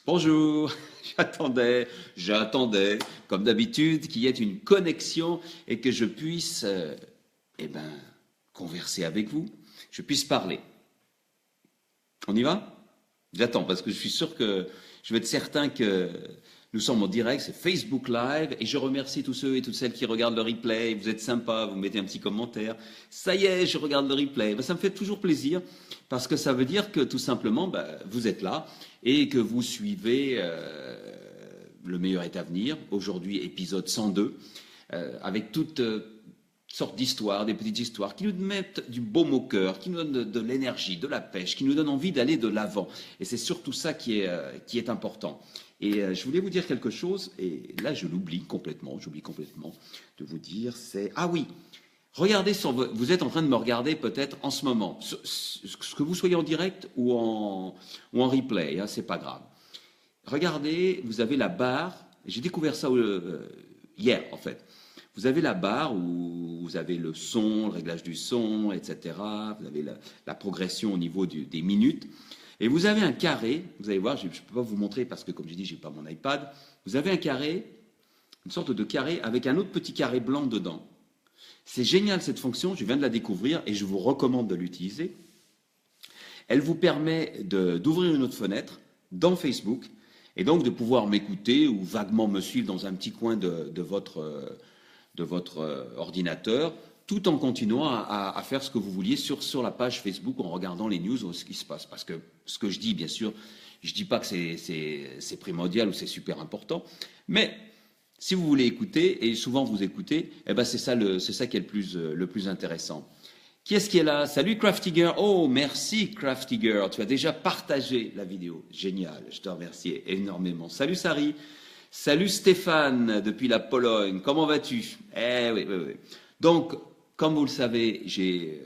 Bonjour, j'attendais, comme d'habitude, qu'il y ait une connexion et que je puisse, eh ben, converser avec vous, je puisse parler. On y va? J'attends parce que je suis sûr que je vais être certain que nous sommes en direct, c'est Facebook Live et je remercie tous ceux et toutes celles qui regardent le replay. Vous êtes sympas, vous mettez un petit commentaire. Ça y est, je regarde le replay. Ben, ça me fait toujours plaisir parce que ça veut dire que tout simplement, ben, vous êtes là et que vous suivez Le meilleur est à venir. Aujourd'hui, épisode 102, avec toute sortes d'histoires, des petites histoires qui nous mettent du baume au cœur, qui nous donnent de l'énergie, de la pêche, qui nous donnent envie d'aller de l'avant. Et c'est surtout ça qui est important. Et je voulais vous dire quelque chose, et là je j'oublie complètement de vous dire, c'est... Ah oui, regardez, vous êtes en train de me regarder peut-être en ce moment, ce que vous soyez en direct ou en replay, hein, c'est pas grave. Regardez, vous avez la barre, j'ai découvert ça hier en fait. Vous avez la barre où vous avez le son, le réglage du son, etc. Vous avez la progression au niveau des minutes. Et vous avez un carré, vous allez voir, je ne peux pas vous montrer parce que comme j'ai dit, je n'ai pas mon iPad. Vous avez un carré, une sorte de carré avec un autre petit carré blanc dedans. C'est génial cette fonction, je viens de la découvrir et je vous recommande de l'utiliser. Elle vous permet d'ouvrir une autre fenêtre dans Facebook et donc de pouvoir m'écouter ou vaguement me suivre dans un petit coin de votre ordinateur, tout en continuant à faire ce que vous vouliez sur la page Facebook en regardant les news ou ce qui se passe. Parce que ce que je dis, bien sûr, je ne dis pas que c'est primordial ou c'est super important, mais si vous voulez écouter, et souvent vous écoutez, eh ben c'est ça qui est le plus intéressant. Qui est-ce qui est là? Salut Crafty Girl. Oh, merci Crafty Girl. Tu as déjà partagé la vidéo. Génial, je te remercie énormément. Salut Sari. Salut Stéphane, depuis la Pologne. Comment vas-tu? Eh oui, oui, oui. Donc, comme vous le savez, j'ai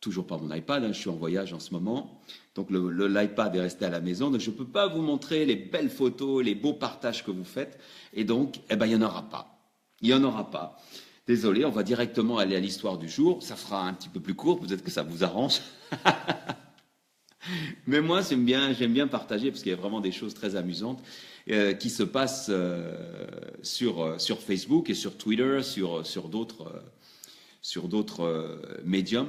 toujours pas mon iPad, hein, je suis en voyage en ce moment. Donc l'iPad est resté à la maison, donc je ne peux pas vous montrer les belles photos, les beaux partages que vous faites. Et donc, eh ben, il n'y en aura pas. Il n'y en aura pas. Désolé, on va directement aller à l'histoire du jour. Ça fera un petit peu plus court, peut-être que ça vous arrange. Mais moi, j'aime bien partager parce qu'il y a vraiment des choses très amusantes qui se passent sur Facebook et sur Twitter, sur d'autres médias,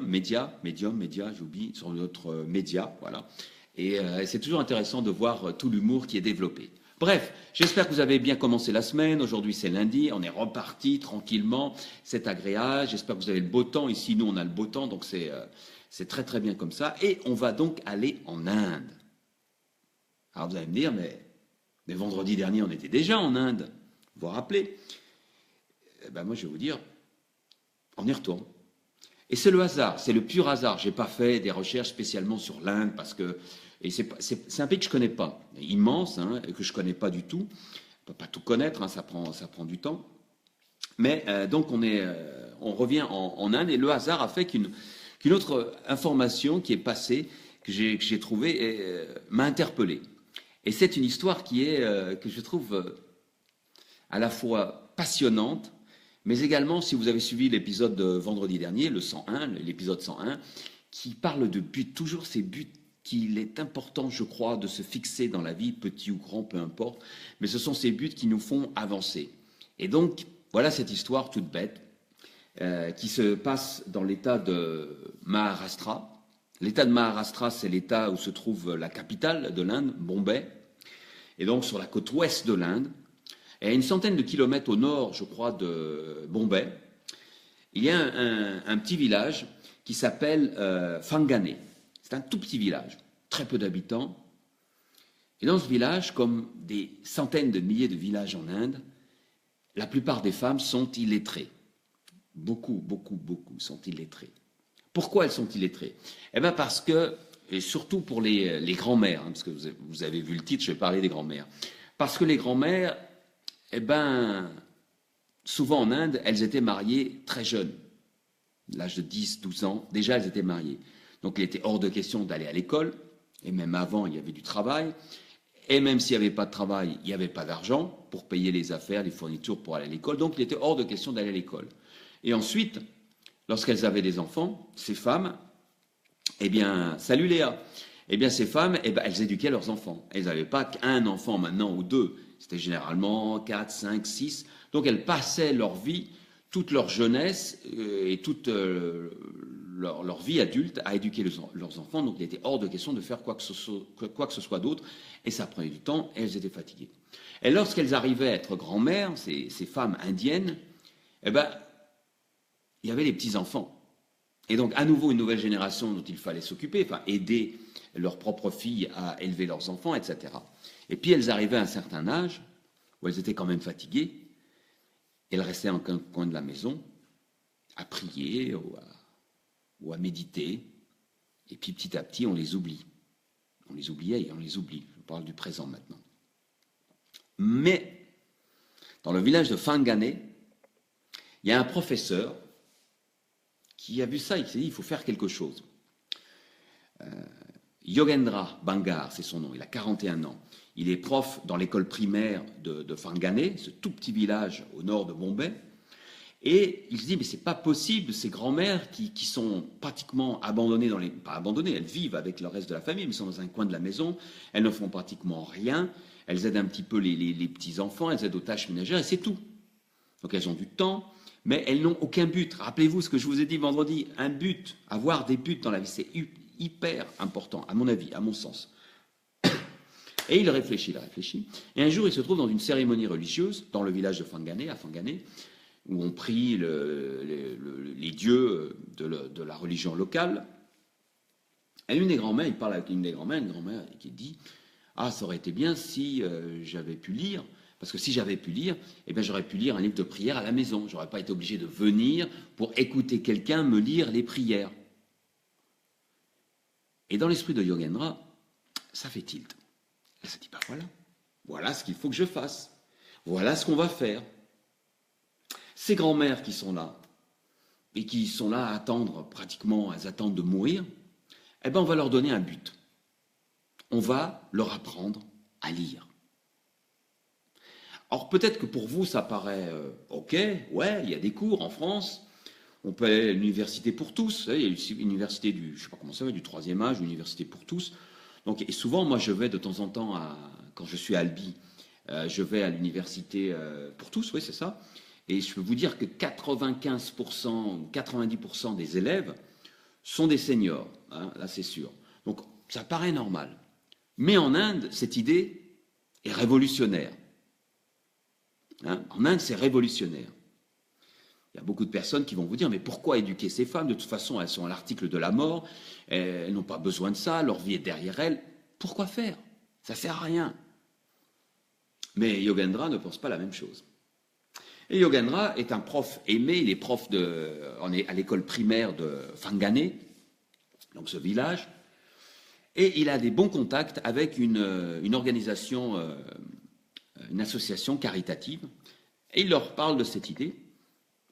j'oublie, sur d'autres médias, voilà. Et c'est toujours intéressant de voir tout l'humour qui est développé. Bref, j'espère que vous avez bien commencé la semaine. Aujourd'hui, c'est lundi, on est reparti tranquillement. C'est agréable. J'espère que vous avez le beau temps. Ici, nous, on a le beau temps, donc c'est très très bien comme ça. Et on va donc aller en Inde. Alors vous allez me dire, mais vendredi dernier, on était déjà en Inde. Vous vous rappelez? Eh ben moi, je vais vous dire, on y retourne. Et c'est le hasard, c'est le pur hasard. Je n'ai pas fait des recherches spécialement sur l'Inde parce que c'est un pays que je ne connais pas, immense, hein, et que je ne connais pas du tout. On ne peut pas tout connaître, hein, ça prend du temps. Mais donc on revient en Inde et le hasard a fait qu'une autre information qui est passée, que j'ai trouvée, m'a interpellé. Et c'est une histoire que je trouve à la fois passionnante, mais également, si vous avez suivi l'épisode de vendredi dernier, l'épisode 101, qui parle de buts, toujours ces buts qu'il est important, je crois, de se fixer dans la vie, petit ou grand, peu importe, mais ce sont ces buts qui nous font avancer. Et donc, voilà cette histoire toute bête qui se passe dans l'état de Maharashtra. L'état de Maharashtra, c'est l'état où se trouve la capitale de l'Inde, Bombay, et donc sur la côte ouest de l'Inde. Et à une centaine de kilomètres au nord, je crois, de Bombay, il y a un petit village qui s'appelle Phangane. C'est un tout petit village, très peu d'habitants. Et dans ce village, comme des centaines de milliers de villages en Inde, la plupart des femmes sont illettrées. Beaucoup sont illettrées. Pourquoi elles sont illettrées? Eh bien parce que, et surtout pour les grands-mères, hein, parce que vous avez vu le titre, je vais parler des grands-mères. Parce que les grands-mères, eh bien, souvent en Inde, elles étaient mariées très jeunes. À l'âge de 10, 12 ans, déjà elles étaient mariées. Donc il était hors de question d'aller à l'école, et même avant, il y avait du travail. Et même s'il n'y avait pas de travail, il n'y avait pas d'argent pour payer les affaires, les fournitures pour aller à l'école. Donc il était hors de question d'aller à l'école. Et ensuite, lorsqu'elles avaient des enfants, ces femmes, eh bien, salut Léa, Eh bien, ces femmes, eh ben, elles éduquaient leurs enfants. Elles n'avaient pas qu'un enfant maintenant ou deux. C'était généralement 4, 5, 6. Donc, elles passaient leur vie, toute leur jeunesse et toute leur vie adulte à éduquer leurs enfants. Donc, il était hors de question de faire quoi que ce soit d'autre. Et ça prenait du temps et elles étaient fatiguées. Et lorsqu'elles arrivaient à être grand-mères, ces femmes indiennes, eh ben, il y avait les petits-enfants. Et donc, à nouveau, une nouvelle génération dont il fallait s'occuper, enfin, aider leurs propres filles à élever leurs enfants, etc. Et puis, elles arrivaient à un certain âge où elles étaient quand même fatiguées. Elles restaient en un coin de la maison à prier ou à méditer. Et puis, petit à petit, on les oublie. On les oubliait et on les oublie. Je parle du présent maintenant. Mais, dans le village de Fangané, il y a un professeur qui a vu ça et qui s'est dit, il faut faire quelque chose. Yogendra Bangar, c'est son nom, il a 41 ans. Il est prof dans l'école primaire de Fangané, ce tout petit village au nord de Bombay. Et il se dit, mais c'est pas possible, ces grands-mères qui sont pratiquement abandonnées pas abandonnées, elles vivent avec le reste de la famille, mais sont dans un coin de la maison, elles ne font pratiquement rien, elles aident un petit peu les petits-enfants, elles aident aux tâches ménagères, et c'est tout. Donc elles ont du temps, mais elles n'ont aucun but. Rappelez-vous ce que je vous ai dit vendredi, un but, avoir des buts dans la vie, c'est hyper important, à mon avis, à mon sens. Et il réfléchit, et un jour il se trouve dans une cérémonie religieuse, dans le village de Fangané, à Fangané, où on prie les dieux de la religion locale. Et une des grand-mères, il parle avec une grand-mère qui dit « Ah, ça aurait été bien si j'avais pu lire, parce que si j'avais pu lire, eh bien, j'aurais pu lire un livre de prière à la maison. J'aurais pas été obligé de venir pour écouter quelqu'un me lire les prières. » Et dans l'esprit de Yogendra, ça fait tilt. Elle s'est dit, ben voilà ce qu'il faut que je fasse. Voilà ce qu'on va faire. Ces grands-mères qui sont là, et qui sont là à attendre, pratiquement, elles attendent de mourir, eh bien, on va leur donner un but. On va leur apprendre à lire. Alors, peut-être que pour vous, ça paraît OK, ouais, il y a des cours en France, on peut aller à l'université pour tous, il y a l'université je ne sais pas comment ça va, du troisième âge, l'université pour tous. Donc, et souvent, moi, je vais de temps en temps, quand je suis à Albi, je vais à l'université pour tous, oui, c'est ça. Et je peux vous dire que 95%, 90% des élèves sont des seniors, hein, là c'est sûr. Donc, ça paraît normal. Mais en Inde, cette idée est révolutionnaire. Hein, en Inde, c'est révolutionnaire. Il y a beaucoup de personnes qui vont vous dire, mais pourquoi éduquer ces femmes? De toute façon, elles sont à l'article de la mort, elles n'ont pas besoin de ça, leur vie est derrière elles. Pourquoi faire? Ça ne sert à rien. Mais Yogendra ne pense pas la même chose. Et Yogendra est un prof aimé, il est prof à l'école primaire de Fangané, donc ce village, et il a des bons contacts avec une organisation, une association caritative, et il leur parle de cette idée.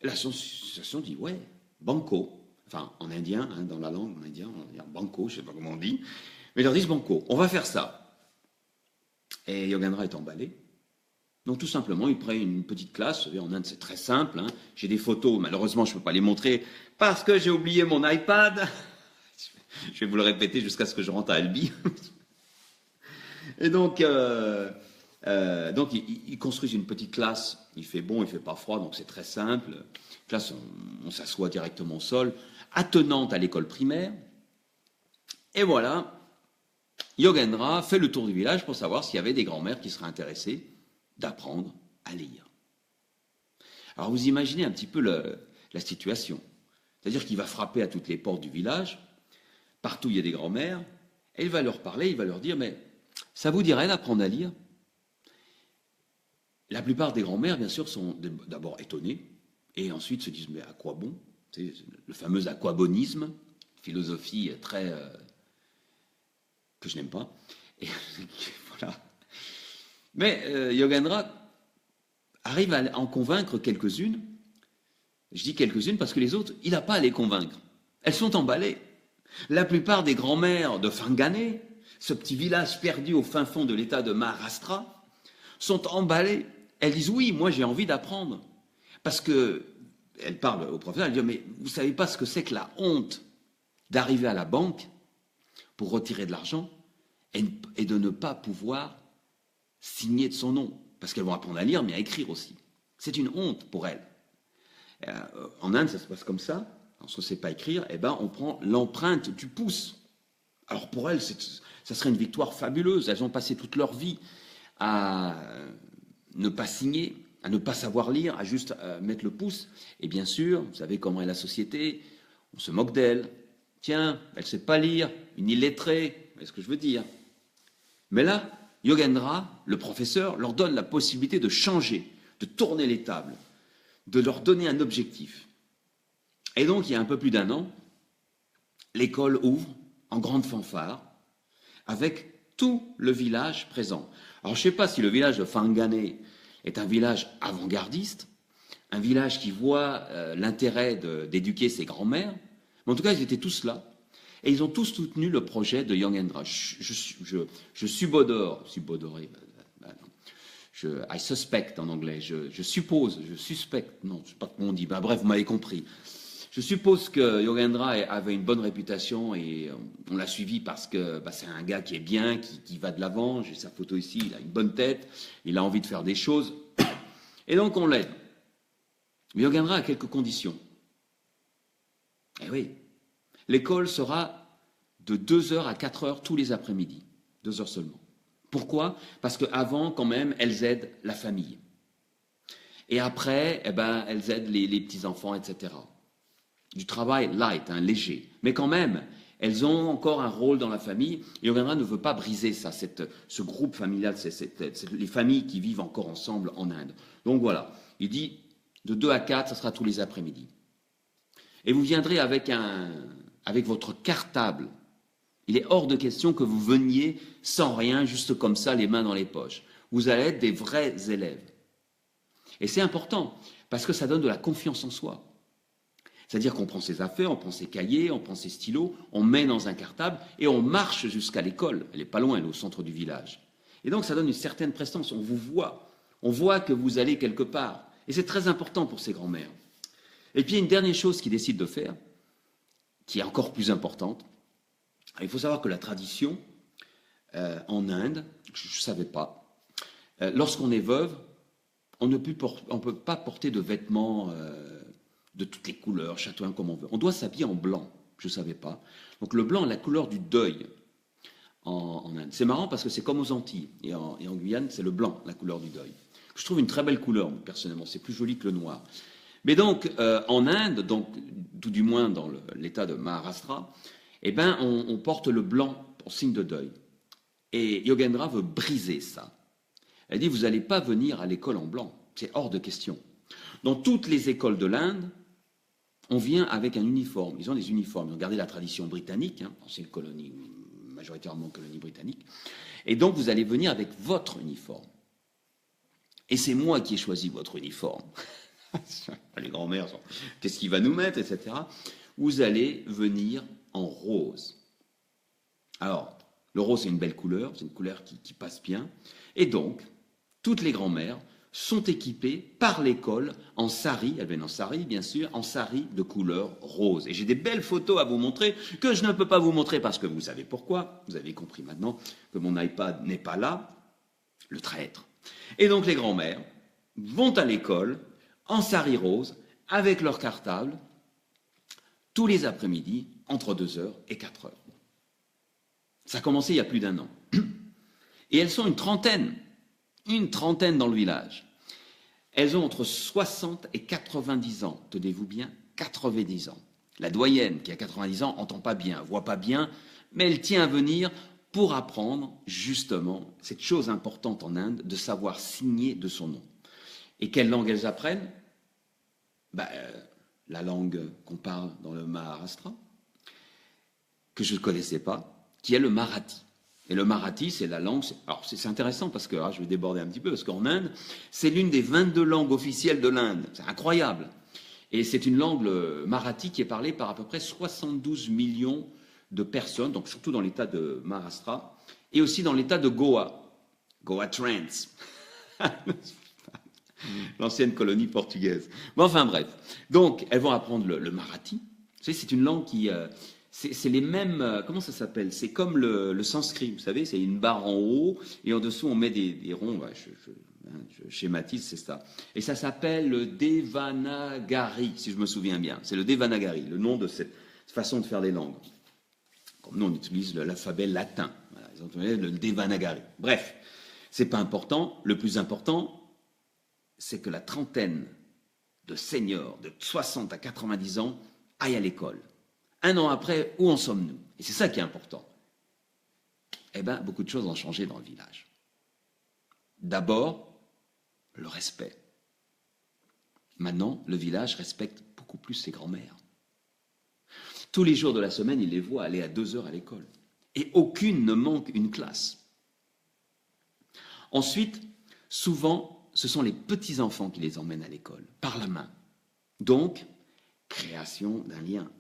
L'association dit, ouais, banco, enfin en indien, hein, dans la langue en indien, on va dire banco, je ne sais pas comment on dit, mais ils leur disent banco, on va faire ça. Et Yogendra est emballé. Donc tout simplement, il prend une petite classe, vous savez, en Inde c'est très simple, hein. J'ai des photos, malheureusement je ne peux pas les montrer parce que j'ai oublié mon iPad. Je vais vous le répéter jusqu'à ce que je rentre à Albi. Et donc ils construisent une petite classe, il fait bon, il ne fait pas froid, donc c'est très simple. Classe, on s'assoit directement au sol, attenante à l'école primaire. Et voilà, Yogendra fait le tour du village pour savoir s'il y avait des grands-mères qui seraient intéressées d'apprendre à lire. Alors vous imaginez un petit peu la situation. C'est-à-dire qu'il va frapper à toutes les portes du village, partout il y a des grands-mères, et il va leur parler, il va leur dire, mais ça vous dirait d'apprendre à lire? La plupart des grands-mères, bien sûr, sont d'abord étonnées, et ensuite se disent, mais à quoi bon? C'est le fameux aquabonisme, philosophie très... que je n'aime pas. Et voilà. Mais Yogendra arrive à en convaincre quelques-unes. Je dis quelques-unes parce que les autres, il n'a pas à les convaincre. Elles sont emballées. La plupart des grands-mères de Fangané, ce petit village perdu au fin fond de l'état de Maharashtra, sont emballées. Elles disent, oui, moi j'ai envie d'apprendre. Parce que, elle parle au professeur, elle dit, mais vous ne savez pas ce que c'est que la honte d'arriver à la banque pour retirer de l'argent et de ne pas pouvoir signer de son nom. Parce qu'elles vont apprendre à lire, mais à écrire aussi. C'est une honte pour elles. En Inde, ça se passe comme ça. Lorsqu'on ne sait pas écrire, eh ben, on prend l'empreinte du pouce. Alors pour elles, ça serait une victoire fabuleuse. Elles ont passé toute leur vie à ne pas signer, à ne pas savoir lire, à juste mettre le pouce. Et bien sûr, vous savez comment est la société, on se moque d'elle. Tiens, elle ne sait pas lire, une illettrée, vous voyez ce que je veux dire. Mais là, Yogendra, le professeur, leur donne la possibilité de changer, de tourner les tables, de leur donner un objectif. Et donc, il y a un peu plus d'un an, l'école ouvre en grande fanfare, avec tout le village présent. Alors, je ne sais pas si le village de Fangane est un village avant-gardiste, un village qui voit l'intérêt d'éduquer ses grands-mères, mais en tout cas, ils étaient tous là, et ils ont tous soutenu le projet de Yogendra. Je subodore, I suspect en anglais, je suppose, je suspecte, non, je ne sais pas comment on dit, bref, vous m'avez compris. Je suppose que Yogendra avait une bonne réputation et on l'a suivi parce que c'est un gars qui est bien, qui va de l'avant. J'ai sa photo ici, il a une bonne tête, il a envie de faire des choses. Et donc on l'aide. Mais Yogendra a quelques conditions. Eh oui, l'école sera de 2h à 4h tous les après-midi. 2h seulement. Pourquoi? Parce qu'avant, quand même, elles aident la famille. Et après, eh ben, elles aident les petits-enfants, etc. Du travail light, léger. Mais quand même, elles ont encore un rôle dans la famille. Et Yogendra ne veut pas briser ça, ce groupe familial, les familles qui vivent encore ensemble en Inde. Donc voilà, il dit de 2 à 4, ça sera tous les après-midi. Et vous viendrez avec votre cartable. Il est hors de question que vous veniez sans rien, juste comme ça, les mains dans les poches. Vous allez être des vrais élèves. Et c'est important, parce que ça donne de la confiance en soi. C'est-à-dire qu'on prend ses affaires, on prend ses cahiers, on prend ses stylos, on met dans un cartable et on marche jusqu'à l'école. Elle n'est pas loin, elle est au centre du village. Et donc ça donne une certaine prestance, on vous voit. On voit que vous allez quelque part. Et c'est très important pour ces grands-mères. Et puis il y a une dernière chose qu'ils décident de faire, qui est encore plus importante. Il faut savoir que la tradition en Inde, je ne savais pas, lorsqu'on est veuve, on ne peut pas porter de vêtements de toutes les couleurs, chatoyants comme on veut. On doit s'habiller en blanc, je ne savais pas. Donc le blanc est la couleur du deuil en Inde. C'est marrant parce que c'est comme aux Antilles et en Guyane, c'est le blanc, la couleur du deuil. Je trouve une très belle couleur, personnellement, c'est plus joli que le noir. Mais donc, en Inde, donc, tout du moins dans l'état de Maharashtra, eh ben, on porte le blanc en signe de deuil. Et Yogendra veut briser ça. Elle dit, vous n'allez pas venir à l'école en blanc, c'est hors de question. Dans toutes les écoles de l'Inde, on vient avec un uniforme. Ils ont des uniformes. Ils ont gardé la tradition britannique, ancienne colonie, majoritairement colonie britannique. Et donc, vous allez venir avec votre uniforme. Et c'est moi qui ai choisi votre uniforme. Les grands-mères sont, qu'est-ce qu'il va nous mettre, etc. Vous allez venir en rose. Alors, le rose, c'est une belle couleur, c'est une couleur qui passe bien. Et donc, toutes les grands-mères sont équipées par l'école en sari, elles viennent en sari bien sûr, en sari de couleur rose. Et j'ai des belles photos à vous montrer que je ne peux pas vous montrer parce que vous savez pourquoi. Vous avez compris maintenant que mon iPad n'est pas là, le traître. Et donc les grands-mères vont à l'école en sari rose avec leur cartable tous les après-midi entre 2h et 4h. Ça a commencé il y a plus d'un an. Et elles sont une trentaine dans le village. Elles ont entre 60 et 90 ans, tenez-vous bien, 90 ans. La doyenne, qui a 90 ans, n'entend pas bien, voit pas bien, mais elle tient à venir pour apprendre, justement, cette chose importante en Inde, de savoir signer de son nom. Et quelle langue elles apprennent? La langue qu'on parle dans le Maharashtra, que je ne connaissais pas, qui est le marathi. Et le marathi, c'est la langue... Alors, c'est intéressant parce que, je vais déborder un petit peu, parce qu'en Inde, c'est l'une des 22 langues officielles de l'Inde. C'est incroyable. Et c'est une langue, le marathi, qui est parlée par à peu près 72 millions de personnes, donc surtout dans l'état de Maharashtra, et aussi dans l'état de Goa. Goa Trance. L'ancienne colonie portugaise. Mais enfin, bref. Donc, elles vont apprendre le marathi. Vous savez, c'est une langue qui... c'est les mêmes, comment ça s'appelle? C'est comme le sanskrit, vous savez, c'est une barre en haut et en dessous on met des ronds. Ouais, je schématise, c'est ça. Et ça s'appelle le Devanagari, si je me souviens bien. C'est le Devanagari, le nom de cette façon de faire les langues. Comme nous on utilise l'alphabet latin. Voilà, ils ont utilisé le Devanagari. Bref, c'est pas important. Le plus important, c'est que la trentaine de seniors de 60 à 90 ans aillent à l'école. Un an après, où en sommes-nous? Et c'est ça qui est important. Eh bien, beaucoup de choses ont changé dans le village. D'abord, le respect. Maintenant, le village respecte beaucoup plus ses grands-mères. Tous les jours de la semaine, il les voit aller à 2 heures à l'école. Et aucune ne manque une classe. Ensuite, souvent, ce sont les petits-enfants qui les emmènent à l'école, par la main. Donc, création d'un lien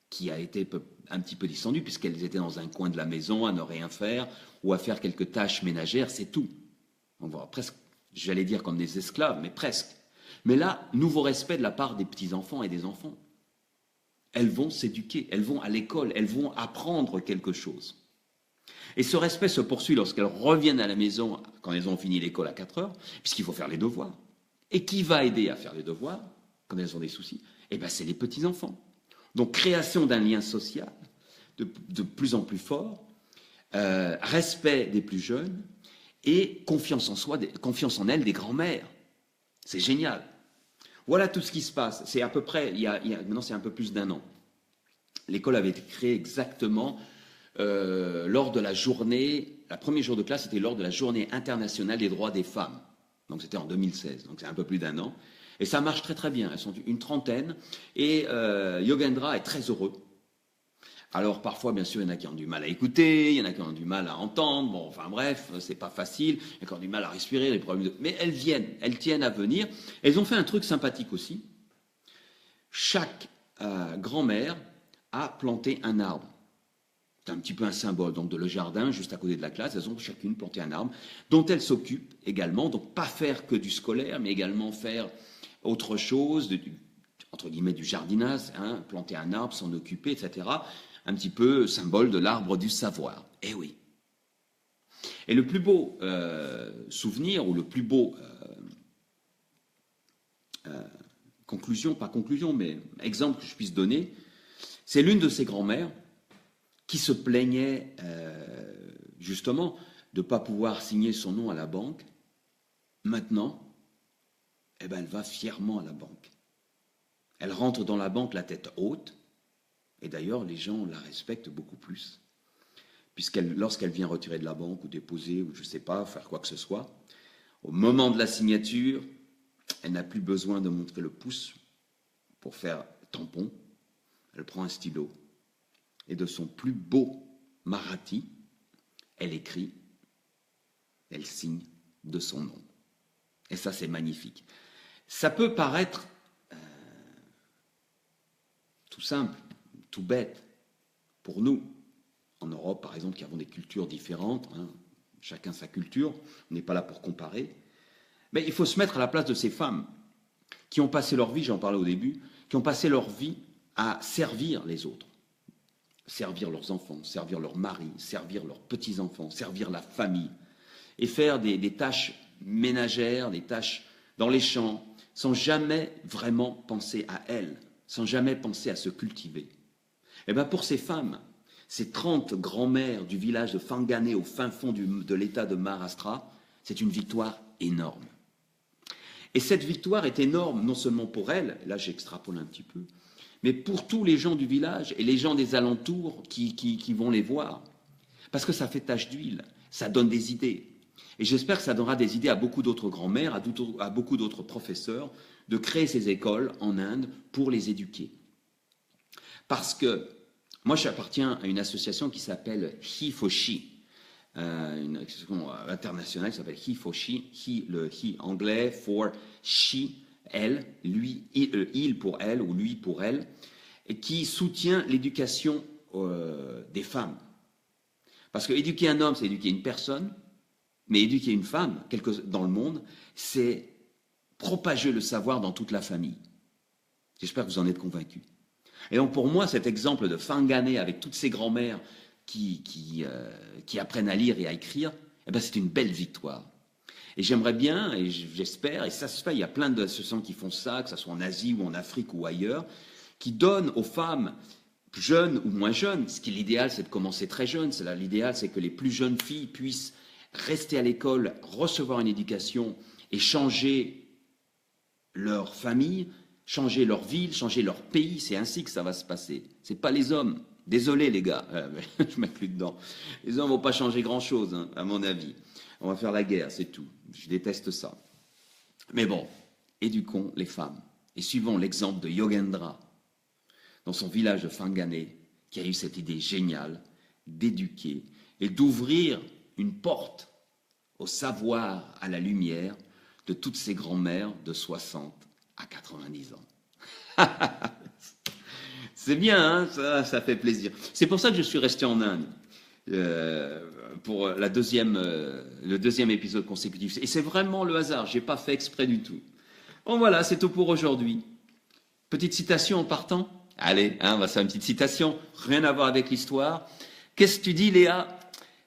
qui a été un petit peu descendu, puisqu'elles étaient dans un coin de la maison à ne rien faire, ou à faire quelques tâches ménagères, c'est tout. On voit presque, j'allais dire comme des esclaves, mais presque. Mais là, nouveau respect de la part des petits-enfants et des enfants. Elles vont s'éduquer, elles vont à l'école, elles vont apprendre quelque chose. Et ce respect se poursuit lorsqu'elles reviennent à la maison quand elles ont fini l'école à 4 heures, puisqu'il faut faire les devoirs. Et qui va aider à faire les devoirs quand elles ont des soucis? Eh bien, c'est les petits-enfants. Donc, création d'un lien social de plus en plus fort, respect des plus jeunes et confiance en soi, confiance en elles des grands-mères. C'est génial. Voilà tout ce qui se passe. C'est à peu près, maintenant c'est un peu plus d'1 an. L'école avait été créée exactement lors de la journée, le premier jour de classe, c'était lors de la journée internationale des droits des femmes. Donc c'était en 2016, donc c'est un peu plus d'1 an. Et ça marche très très bien, elles sont une trentaine. Et Yogendra est très heureux. Alors parfois, bien sûr, il y en a qui ont du mal à écouter, il y en a qui ont du mal à entendre, bon, enfin bref, c'est pas facile, il y en a qui ont du mal à respirer, les problèmes mais elles viennent, elles tiennent à venir. Elles ont fait un truc sympathique aussi. Chaque grand-mère a planté un arbre. C'est un petit peu un symbole, donc de le jardin, juste à côté de la classe, elles ont chacune planté un arbre, dont elles s'occupent également, donc pas faire que du scolaire, mais également faire autre chose, entre guillemets du jardinage, hein, planter un arbre, s'en occuper, etc. Un petit peu symbole de l'arbre du savoir. Eh oui. Et le plus beau souvenir, ou le plus beau conclusion, pas conclusion, mais exemple que je puisse donner, c'est l'une de ces grand-mères qui se plaignait justement de ne pas pouvoir signer son nom à la banque. Maintenant, eh ben, elle va fièrement à la banque. Elle rentre dans la banque la tête haute, et d'ailleurs les gens la respectent beaucoup plus, lorsqu'elle vient retirer de la banque ou déposer, ou je ne sais pas, faire quoi que ce soit, au moment de la signature, elle n'a plus besoin de montrer le pouce pour faire tampon. Elle prend un stylo et de son plus beau marathi, elle écrit, elle signe de son nom. Et ça, c'est magnifique. Ça peut paraître tout simple, tout bête pour nous. En Europe, par exemple, qui avons des cultures différentes, hein, chacun sa culture, on n'est pas là pour comparer. Mais il faut se mettre à la place de ces femmes qui ont passé leur vie, j'en parlais au début, qui ont passé leur vie à servir les autres. Servir leurs enfants, servir leurs maris, servir leurs petits-enfants, servir la famille, et faire des tâches ménagères, des tâches dans les champs, sans jamais vraiment penser à elles, sans jamais penser à se cultiver. Et bien pour ces femmes, ces 30 grand-mères du village de Fangane au fin fond de l'état de Maharashtra, c'est une victoire énorme. Et cette victoire est énorme non seulement pour elles, là j'extrapole un petit peu, mais pour tous les gens du village et les gens des alentours qui vont les voir. Parce que ça fait tache d'huile, ça donne des idées. Et j'espère que ça donnera des idées à beaucoup d'autres grands-mères, à beaucoup d'autres professeurs, de créer ces écoles en Inde pour les éduquer. Parce que moi, j'appartiens à une association qui s'appelle He for She, une association internationale qui s'appelle He for She, le He anglais, for She, elle, lui, il pour elle ou lui pour elle, et qui soutient l'éducation des femmes. Parce que éduquer un homme, c'est éduquer une personne, mais éduquer une femme, dans le monde, c'est propager le savoir dans toute la famille. J'espère que vous en êtes convaincus. Et donc pour moi, cet exemple de Fangané avec toutes ces grand-mères qui apprennent à lire et à écrire, eh ben, c'est une belle victoire. Et j'aimerais bien, et j'espère, et ça se fait, il y a plein d'associations qui font ça, que ce soit en Asie ou en Afrique ou ailleurs, qui donnent aux femmes jeunes ou moins jeunes, ce qui est l'idéal, c'est de commencer très jeune, l'idéal, c'est que les plus jeunes filles puissent rester à l'école, recevoir une éducation et changer leur famille, changer leur ville, changer leur pays. C'est ainsi que ça va se passer. Ce n'est pas les hommes. Désolé les gars, je m'inclus dedans. Les hommes ne vont pas changer grand-chose, hein, à mon avis. On va faire la guerre, c'est tout. Je déteste ça. Mais bon, éduquons les femmes. Et suivons l'exemple de Yogendra, dans son village de Fangané, qui a eu cette idée géniale d'éduquer et d'ouvrir une porte au savoir, à la lumière de toutes ces grand-mères de 60 à 90 ans. C'est bien, hein, ça fait plaisir. C'est pour ça que je suis resté en Inde pour le deuxième épisode consécutif. Et c'est vraiment le hasard, je n'ai pas fait exprès du tout. Bon voilà, c'est tout pour aujourd'hui. Petite citation en partant. Allez, hein, on va faire une petite citation, rien à voir avec l'histoire. Qu'est-ce que tu dis, Léa?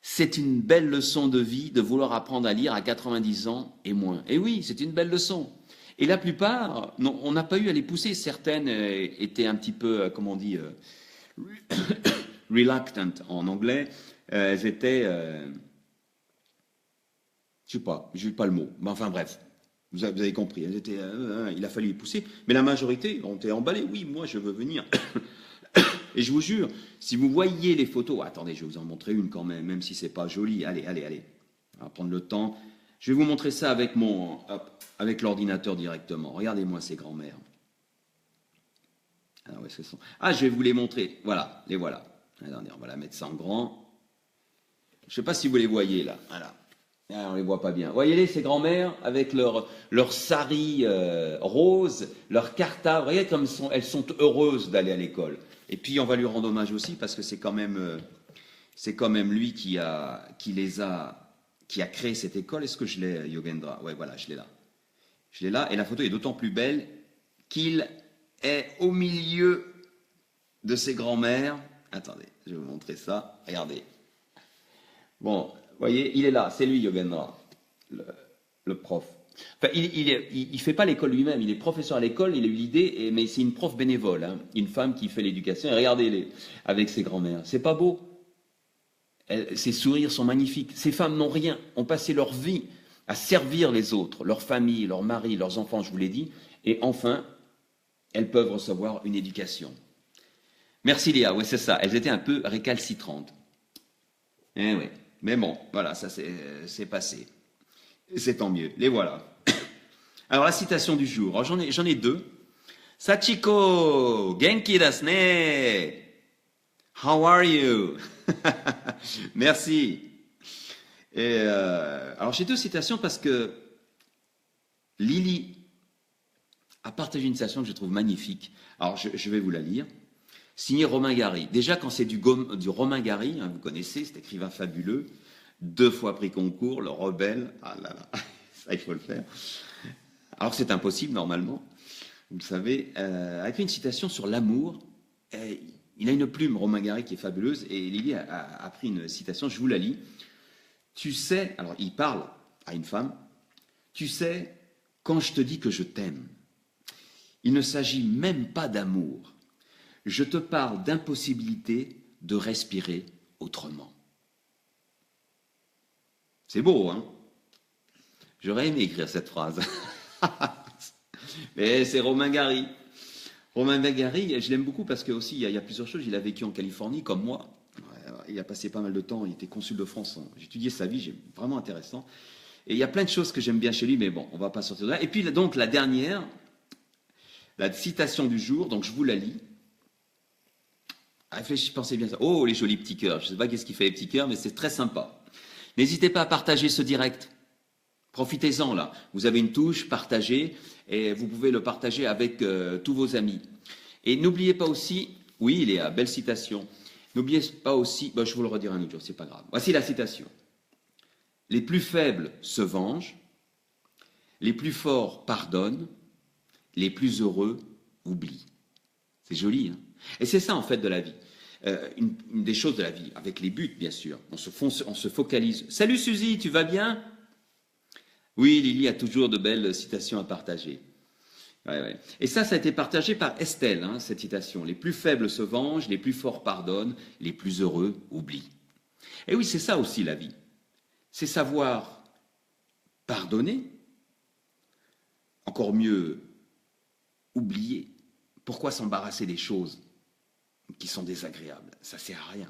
C'est une belle leçon de vie de vouloir apprendre à lire à 90 ans et moins. Et oui, c'est une belle leçon. Et la plupart, non, on n'a pas eu à les pousser. Certaines étaient un petit peu, comment on dit, reluctant en anglais. Elles étaient, je sais pas le mot. Mais enfin bref, vous avez compris. Elles étaient, il a fallu les pousser. Mais la majorité ont été emballées. Oui, moi je veux venir. Et je vous jure, si vous voyez les photos, attendez, je vais vous en montrer une quand même, même si c'est pas joli. Allez. On va prendre le temps. Je vais vous montrer ça avec l'ordinateur directement. Regardez-moi ces grands-mères. Ah, ouais, je vais vous les montrer. Voilà, les voilà. Attendez, on va la mettre ça en grand. Je ne sais pas si vous les voyez là. Voilà. Ah, on les voit pas bien. Voyez-les, ces grands-mères, avec leur sari rose, leur cartable. Regardez comme elles sont heureuses d'aller à l'école. Et puis on va lui rendre hommage aussi parce que c'est quand même lui qui a créé cette école. Est-ce que je l'ai, Yogendra? Ouais, voilà, je l'ai là. Je l'ai là. Et la photo est d'autant plus belle qu'il est au milieu de ses grands-mères. Attendez, je vais vous montrer ça. Regardez. Bon, vous voyez, il est là. C'est lui, Yogendra, le prof. Enfin, il fait pas l'école lui-même, il est professeur à l'école, il a eu l'idée, mais c'est une prof bénévole, hein, une femme qui fait l'éducation. Et regardez-les avec ses grands-mères. C'est pas beau? Ces sourires sont magnifiques. Ces femmes n'ont rien, ont passé leur vie à servir les autres, leur famille, leurs maris, leurs enfants, je vous l'ai dit. Et enfin, elles peuvent recevoir une éducation. Merci Léa, oui c'est ça, elles étaient un peu récalcitrantes. Eh oui, mais bon, voilà, ça c'est passé. C'est tant mieux, les voilà. Alors la citation du jour, alors, j'en ai deux. Sachiko, genki desu ne. How are you? Merci. Et alors j'ai deux citations parce que Lily a partagé une citation que je trouve magnifique. Alors je vais vous la lire. Signé Romain Gary. Déjà quand c'est du Romain Gary, hein, vous connaissez, cet écrivain fabuleux, 2 fois prix concours, le rebelle. Ah là là, ça il faut le faire. Alors c'est impossible normalement, vous le savez. A fait une citation sur l'amour. Il a une plume, Romain Gary, qui est fabuleuse, et Lily a pris une citation, je vous la lis. Tu sais, alors il parle à une femme, tu sais, quand je te dis que je t'aime, il ne s'agit même pas d'amour. Je te parle d'impossibilité de respirer autrement. C'est beau, hein? J'aurais aimé écrire cette phrase. Mais c'est Romain Gary. Romain Gary, je l'aime beaucoup parce que aussi il y a plusieurs choses. Il a vécu en Californie comme moi. Il a passé pas mal de temps. Il était consul de France. J'ai étudié sa vie. C'est vraiment intéressant. Et il y a plein de choses que j'aime bien chez lui, mais bon, on va pas sortir de là. Et puis donc la dernière, la citation du jour. Donc je vous la lis. Réfléchissez, pensez bien ça. Oh, les jolis petits cœurs. Je ne sais pas qu'est-ce qui fait les petits cœurs, mais c'est très sympa. N'hésitez pas à partager ce direct. Profitez-en là. Vous avez une touche, partagez, et vous pouvez le partager avec tous vos amis. Et n'oubliez pas aussi, oui, Léa, belle citation. N'oubliez pas aussi, je vous le redirai un autre jour, c'est pas grave. Voici la citation. Les plus faibles se vengent, les plus forts pardonnent, les plus heureux oublient. C'est joli, hein? Et c'est ça en fait de la vie. Une des choses de la vie, avec les buts bien sûr, on se focalise. Salut Suzy, tu vas bien? Oui, Lily a toujours de belles citations à partager. Ouais, ouais. Et ça a été partagé par Estelle, hein, cette citation. Les plus faibles se vengent, les plus forts pardonnent, les plus heureux oublient. Et oui, c'est ça aussi la vie. C'est savoir pardonner, encore mieux oublier. Pourquoi s'embarrasser des choses qui sont désagréables? Ça ne sert à rien.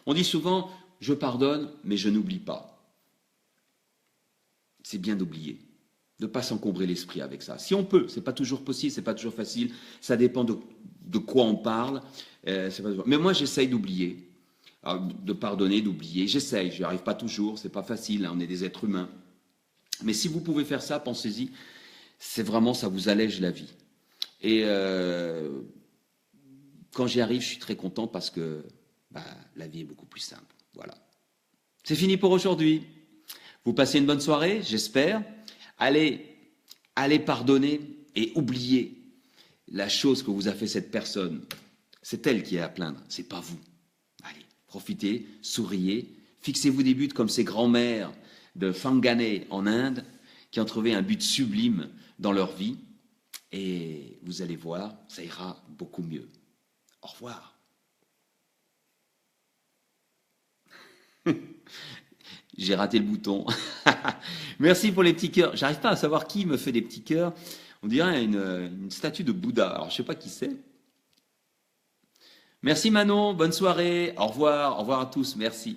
On dit souvent, je pardonne, mais je n'oublie pas. C'est bien d'oublier, de ne pas s'encombrer l'esprit avec ça. Si on peut, ce n'est pas toujours possible, ce n'est pas toujours facile, ça dépend de quoi on parle. Mais moi, j'essaye d'oublier, de pardonner, d'oublier. J'essaye, je n'y arrive pas toujours, ce n'est pas facile, hein, on est des êtres humains. Mais si vous pouvez faire ça, pensez-y, c'est vraiment, ça vous allège la vie. Et quand j'y arrive, je suis très content parce que la vie est beaucoup plus simple. Voilà. C'est fini pour aujourd'hui. Vous passez une bonne soirée, j'espère. Allez pardonner et oublier la chose que vous a fait cette personne. C'est elle qui est à plaindre, c'est pas vous. Allez, profitez, souriez, fixez-vous des buts comme ces grands-mères de Fangané en Inde qui ont trouvé un but sublime dans leur vie. Et vous allez voir, ça ira beaucoup mieux. Au revoir. J'ai raté le bouton. Merci pour les petits cœurs. J'arrive pas à savoir qui me fait des petits cœurs. On dirait une statue de Bouddha. Alors, je sais pas qui c'est. Merci Manon, bonne soirée. Au revoir à tous. Merci.